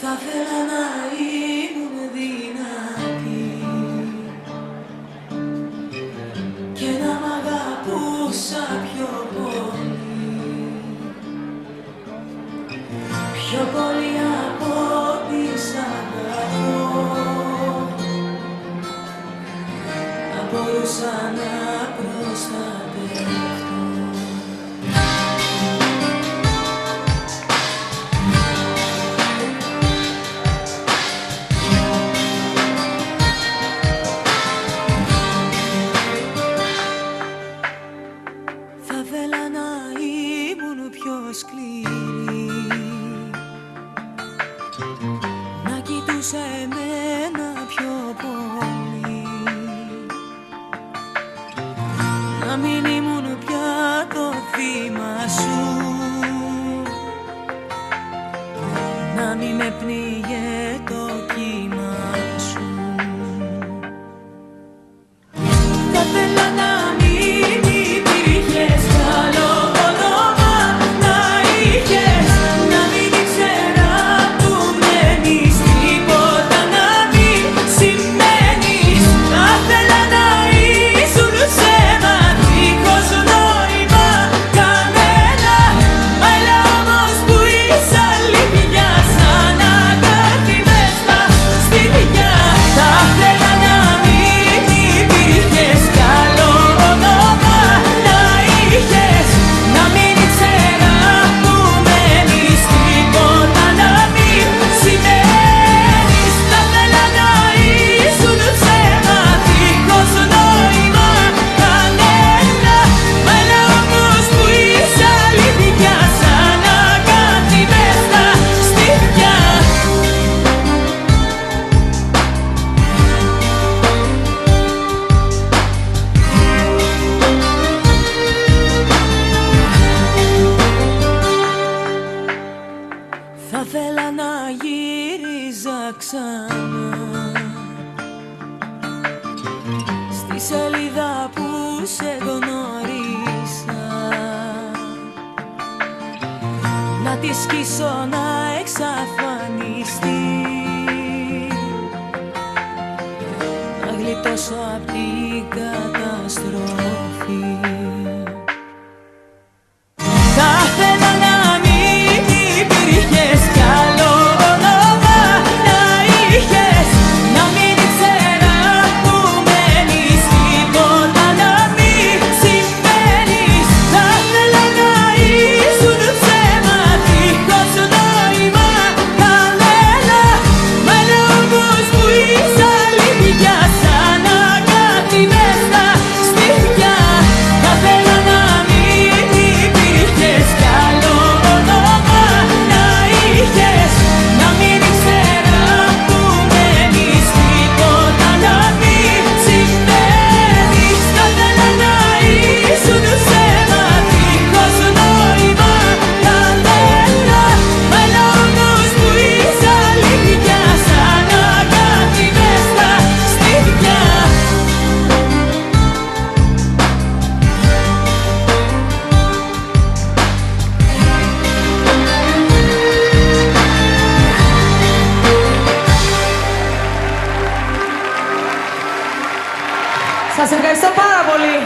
Θα θέλα να ήμουν δυνατή και να μ' αγαπούσα πιο πολύ, πιο πολύ από ό,τι σ' αγαπώ. Να μπορούσα να προστατευτώ. Θα θέλα να ήμουν πιο σκληρή, να κοιτούσα εμένα πιο πολύ, να μην ήμουν πια το θύμα σου, να μην με πνίγε το κύμα σου. Θα θέλα να θα θέλα να γύριζα ξανά στη σελίδα που σε γνώρισα, να τη σκίσω να εξαφανιστεί, να γλιτώσω απ' την καταστροφή. Θα θέλα να μην υπήρχες κι άλλο όνομα να είχες, να μην ήξερα που μένεις, τίποτα να μην συμβαίνεις. Θα θέλα να ήσουν ψέμα, δίχως νόημα κανένα, μα λέω όμως που είσαι αλήθεια, σαν αγάπη μες στα σπίτια. Θα θέλα να μην υπήρχες κι άλλο όνομα να είχες, να μην ήξερα που μένεις, τίποτα να μην συμβαίνεις. Θα θέλα να ήσουν ψέμα, δίχως νόημα κανένα, μα λέω όμως που είσαι αλήθεια, σαν αγάπη μες στα σπίτια. Σας ευχαριστώ πάρα πολύ.